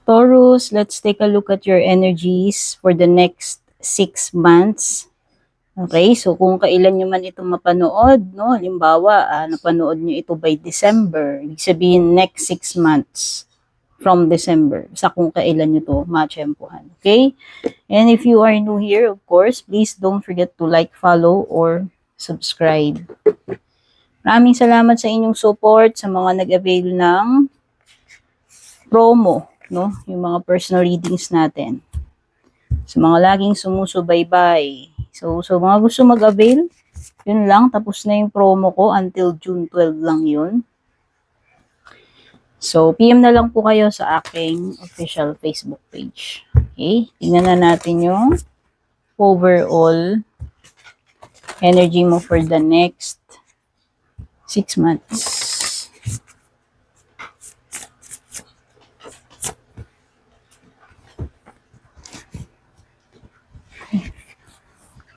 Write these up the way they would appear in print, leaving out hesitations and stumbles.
Taurus, let's take a look at your energies for the next 6 months. Okay, so kung kailan nyo man ito mapanood, no? Halimbawa, napanood nyo ito by December, ibig sabihin next 6 months from December, sa kung kailan nyo to matsyempohan. Okay? And if you are new here, of course, please don't forget to like, follow, or subscribe. Maraming salamat sa inyong support sa mga nag-avail ng promo, no? Yung mga personal readings natin. Sa mga laging sumusubaybay. So mga gusto mag-avail, yun lang. Tapos na yung promo ko until June 12 lang yun. So, PM na lang po kayo sa aking official Facebook page. Okay? Tingnan na natin yung overall energy mo for the next 6 months.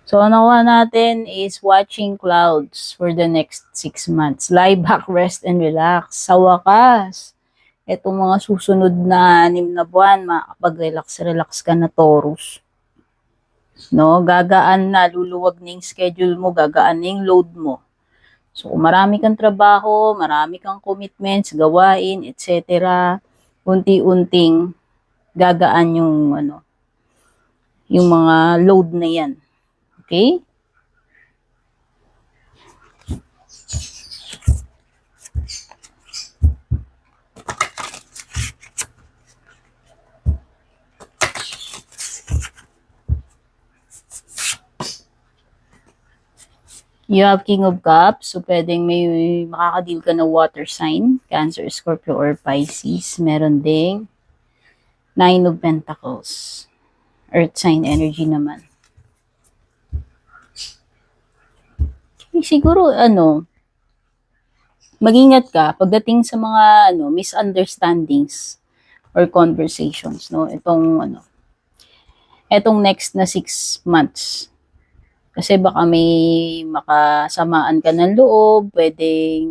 So, ang nakuha natin is watching clouds for the next 6 months. Lie back, rest, and relax. Sa wakas, itong mga susunod na 6 na buwan, makakapag-relax ka na, Taurus. No? Gagaan na, luluwag na yung schedule mo, gagaan na yung load mo. So, kung marami kang trabaho, marami kang commitments, gawain, etc., unti-unting gagaan yung mga load na yan. Okay? You have King of Cups, so pwedeng may makakadeal ka na water sign, Cancer, Scorpio, or Pisces. Meron ding Nine of Pentacles, Earth sign energy naman. Siguro, mag-ingat ka pagdating sa mga, misunderstandings or conversations, no? Etong next na 6 months. Kasi baka may makasamaan ka ng loob, pwede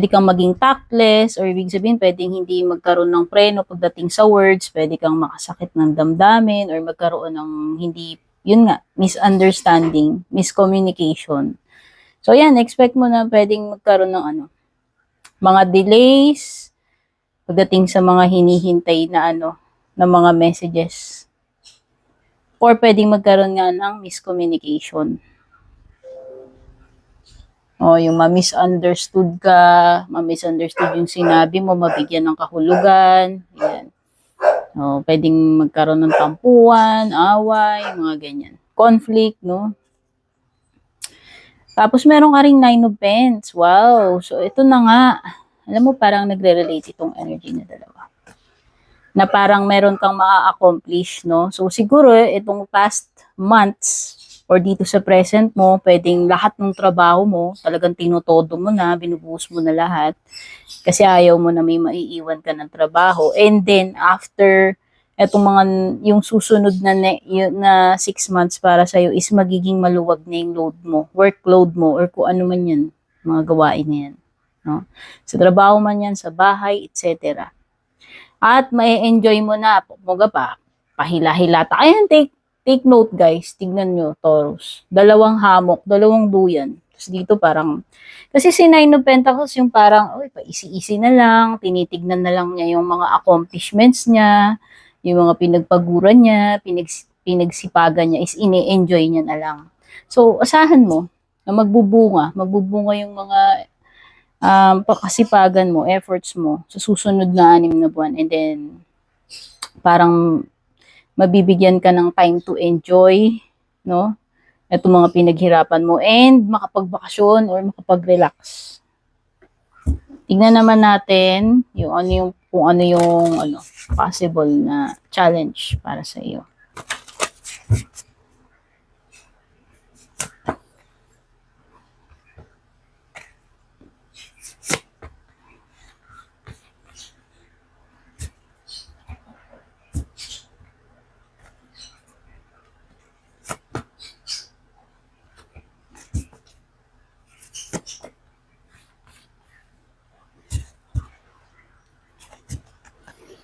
kang maging tactless, or ibig sabihin, pwedeng hindi magkaroon ng preno pagdating sa words, pwede kang makasakit ng damdamin, or magkaroon ng hindi, yun nga, misunderstanding, miscommunication. So, yan, expect mo na pwedeng magkaroon ng mga delays, pagdating sa mga hinihintay na na mga messages. Or pwedeng magkaroon nga ng miscommunication. O, yung ma-misunderstood ka, ma-misunderstood yung sinabi mo, mabigyan ng kahulugan. Ayan. O, pwedeng magkaroon ng tampuan, away, mga ganyan. Conflict, no? Tapos meron ka ring Nine of Pentacles. Wow. So, ito na nga. Alam mo, parang nagre-relate itong energy na dalawa. Na parang meron kang ma-accomplish, no? So, siguro, itong past months, or dito sa present mo, pwedeng lahat ng trabaho mo, talagang tinutodo mo na, binubuhos mo na lahat, kasi ayaw mo na may maiiwan ka ng trabaho. And then, after, yung susunod na 6 months para sa'yo is magiging maluwag na yung load mo, workload mo, or kung ano man yan, mga gawain na yan. No? Sa trabaho man yan, sa bahay, etc. At may-enjoy mo na, pahila-hilata. Ayan, take note guys, tignan nyo, Taurus. 2 hamok, 2 duyan. Tapos dito parang, kasi si Nine of Pentacles yung parang, paisi-isi na lang, tinitignan na lang niya yung mga accomplishments niya, yung mga pinagpaguran niya, pinagsipagan niya, is ini-enjoy niya na lang. So, asahan mo na magbubunga yung mga pakasipagan mo, efforts mo sa susunod na 6 na buwan. And then, parang mabibigyan ka ng time to enjoy, no? Itong mga pinaghirapan mo and makapagbakasyon or makapag-relax. Tignan naman natin kung ano yung possible na challenge para sa iyo.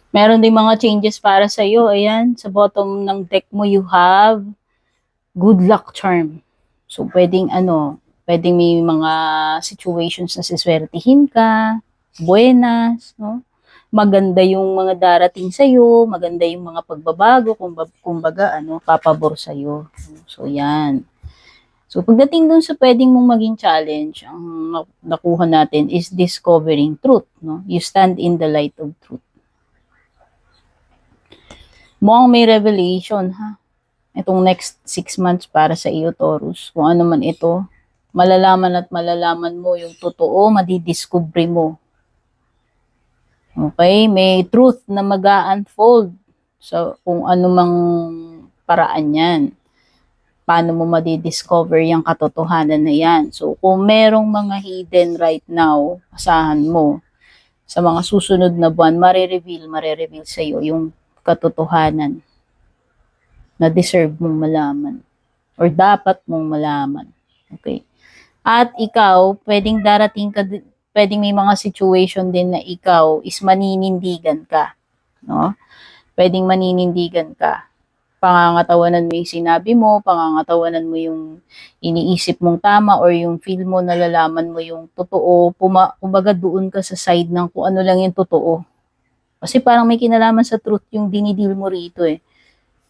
Meron ding mga changes para sa iyo. Ayan, sa bottom ng deck mo, you have good luck charm. So, pwedeng may mga situations na siswertihin ka, buenas, no? Maganda yung mga darating sa iyo, maganda yung mga pagbabago, kumbaga, papabor sa iyo. So, yan. So, pagdating dun sa pwedeng mong maging challenge, ang nakuha natin is discovering truth, no? You stand in the light of truth. Mukhang may revelation, ha? Itong next 6 months para sa iyo, Taurus. Kung ano man ito, malalaman at malalaman mo yung totoo, madidiscover mo. Okay? May truth na mag-unfold sa kung ano mang paraan yan. Paano mo madidiscover yung katotohanan na yan. So, kung merong mga hidden right now, asahan mo, sa mga susunod na buwan, marireveal sa iyo yung katotohanan na deserve mong malaman or dapat mong malaman. Okay? At ikaw, pwedeng may mga situation din na ikaw is maninindigan ka. No? Pwedeng maninindigan ka. Pangangatawanan mo yung sinabi mo, pangangatawanan mo yung iniisip mong tama or yung feel mo, nalalaman mo yung totoo, kumbaga doon ka sa side ng kung ano lang yung totoo. Kasi parang may kinalaman sa truth yung dinidil mo rito eh.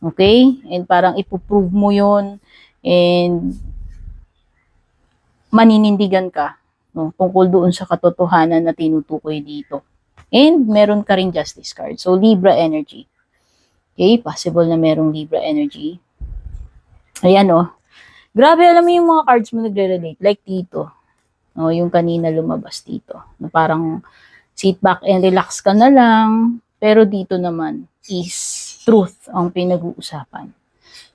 Okay? And parang ipoprove mo yun and maninindigan ka, no, tungkol doon sa katotohanan na tinutukoy dito. And meron ka rin justice card. So, Libra energy. Okay, possible na merong Libra energy. Ayan, oh. Grabe, alam mo yung mga cards mo nagre-relate. Like dito. No, yung kanina lumabas dito. Na parang sit back and relax ka na lang. Pero dito naman is truth ang pinag-uusapan.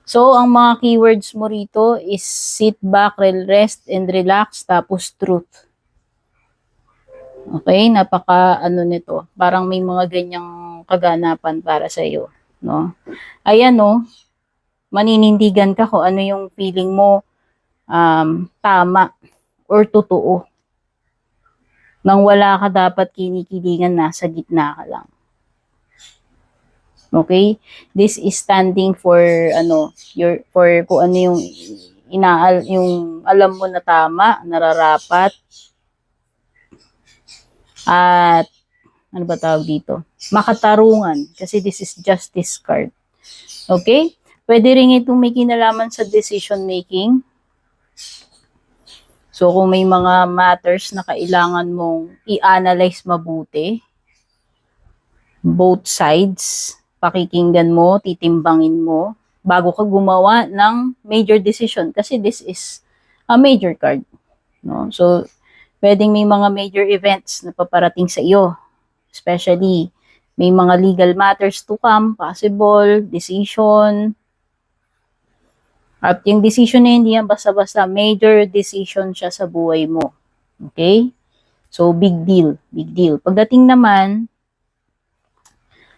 So, ang mga keywords mo rito is sit back, rest, and relax, tapos truth. Okay, napaka nito. Parang may mga ganyang kaganapan para sa iyo, no? Ayan, no. Maninindigan ka kung ano yung feeling mo tama or totoo. Nang wala ka dapat kinikilingan, nasa gitna ka lang. Okay? This is standing for for kung ano yung yung alam mo na tama, nararapat. At ano ba tawag dito? Makatarungan, kasi this is justice card. Okay? Pwede rin itong may kinalaman sa decision making. So, kung may mga matters na kailangan mong i-analyze mabuti, both sides, pakikinggan mo, titimbangin mo, bago ka gumawa ng major decision. Kasi this is a major card. No? So, pwedeng may mga major events na paparating sa iyo. Especially, may mga legal matters to come, possible, decision. At yung decision na hindi yan basta-basta, major decision siya sa buhay mo. Okay? So, big deal. Big deal. Pagdating naman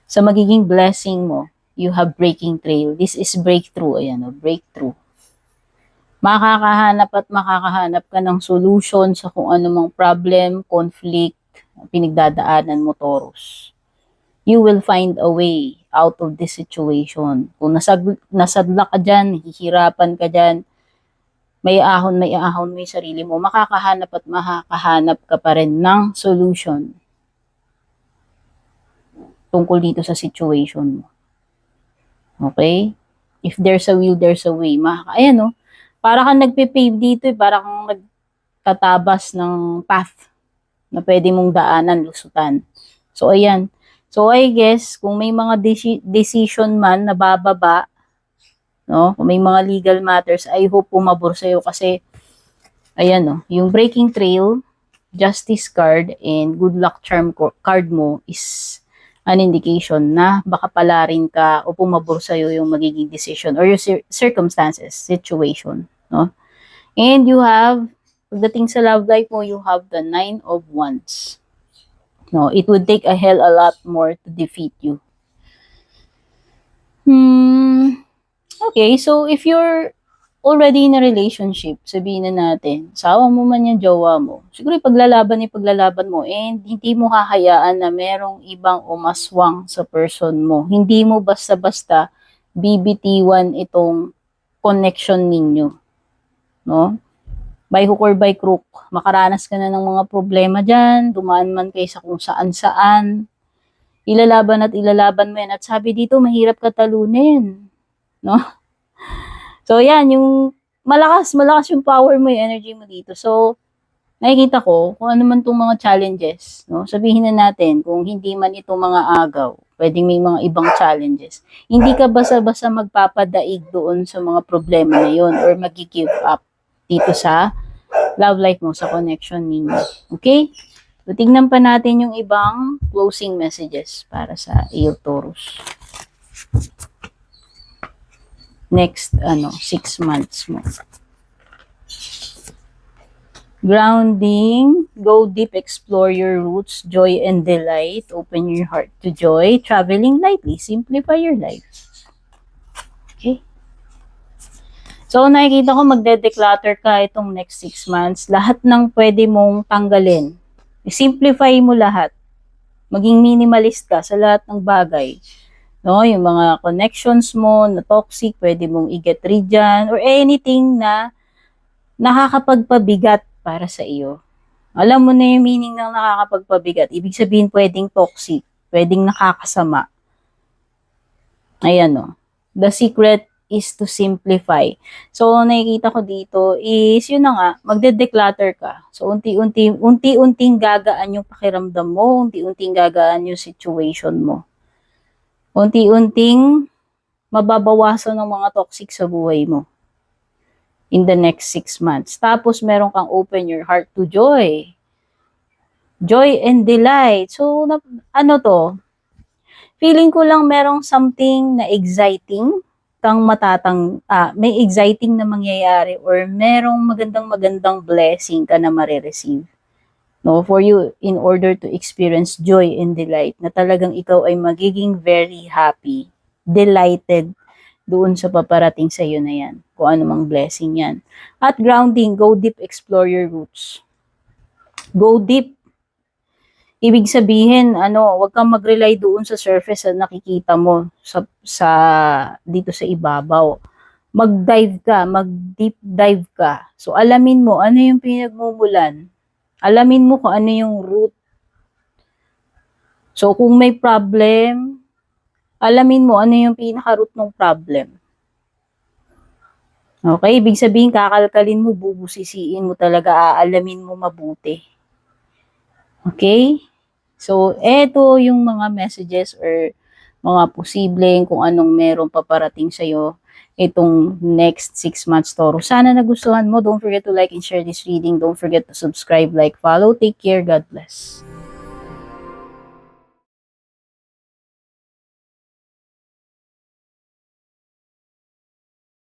sa magiging blessing mo, you have breaking trail. This is breakthrough. Ayan, breakthrough. Makakahanap ka ng solution sa kung anumang problem, conflict, pinagdadaanan mo, Taurus. You will find a way out of this situation. Kung nasadla ka dyan, hihirapan ka dyan, may ahon mo yung sarili mo, makakahanap ka pa rin ng solution tungkol dito sa situation mo. Okay? If there's a will, there's a way. Ayan, no? Para kang nagpe-pave dito, para kang nagtatabas ng path na pwede mong daanan, lusutan. So, ayan. So, I guess, kung may mga decision man na bababa, no? Kung may mga legal matters, I hope pumabor sa'yo kasi, ayan, no? Yung breaking trail, justice card, and good luck charm card mo is an indication na baka palarin ka o pumabor sa'yo yung magiging decision or yung circumstances, situation, no? And you have, pagdating sa love life mo, you have the 9 of Wands. No, it would take a hell a lot more to defeat you. Okay, so if you're already in a relationship, sabihin na natin, asawa mo man yung jowa mo, siguro ipaglalaban mo, and hindi mo hahayaan na merong ibang umaswang sa person mo. Hindi mo basta-basta bibitiwan itong connection ninyo, no? By hook or by crook, makaranas ka na ng mga problema dyan, dumaan man kayo sa kung saan-saan, ilalaban mo yan. At sabi dito, mahirap ka talunin, no? So, yan, yung malakas yung power mo, yung energy mo dito. So, nakikita ko kung ano man itong mga challenges, no? Sabihin na natin, kung hindi man itong mga agaw, pwedeng may mga ibang challenges. Hindi ka basta-basta magpapadaig doon sa mga problema na yun or mag-give up dito sa love life mo, sa connection ninyo. Okay? So, tignan pa natin yung ibang closing messages para sa iyo, Taurus. Next, 6 months mo. Grounding, go deep, explore your roots, joy and delight, open your heart to joy, traveling lightly, simplify your life. Okay? So, nakikita ko magde-declutter ka itong next 6 months. Lahat ng pwede mong tanggalin. Simplify mo lahat. Maging minimalist ka sa lahat ng bagay. No, yung mga connections mo na toxic, pwede mong i-get rid dyan, or anything na nakakapagpabigat para sa iyo. Alam mo na yung meaning ng nakakapagpabigat. Ibig sabihin, pwedeng toxic, pwedeng nakakasama. Ayan, no. The secret is to simplify. So, nakikita ko dito is, yun na nga, magde-declutter ka. So, unti-unting gagaan yung pakiramdam mo, unti-unting gagaan yung situation mo. Unti-unting mababawasan ng mga toxic sa buhay mo in the next 6 months. Tapos, meron kang open your heart to joy. Joy and delight. So, ano to? Feeling ko lang merong something na exciting kang may exciting na mangyayari or merong magandang blessing ka na marireceive. No, for you in order to experience joy and delight na talagang ikaw ay magiging very happy, delighted doon sa paparating sa iyo na yan, kung ano mang blessing yan. At grounding, go deep, explore your roots. Go deep. Ibig sabihin, wag kang mag-rely doon sa surface na nakikita mo sa dito sa ibabaw. Mag-dive ka, mag-deep dive ka. So alamin mo ano yung pinagmumulan. Alamin mo kung ano yung root. So, kung may problem, alamin mo ano yung pinaka-root ng problem. Okay? Ibig sabihin, kakalkalin mo, bubusisiin mo talaga, aalamin mo mabuti. Okay? So, eto yung mga messages or mga posibleng kung anong meron paparating sa'yo itong next 6 months, Taurus. Sana nagustuhan mo. Don't forget to like and share this reading. Don't forget to subscribe, like, follow. Take care. God bless.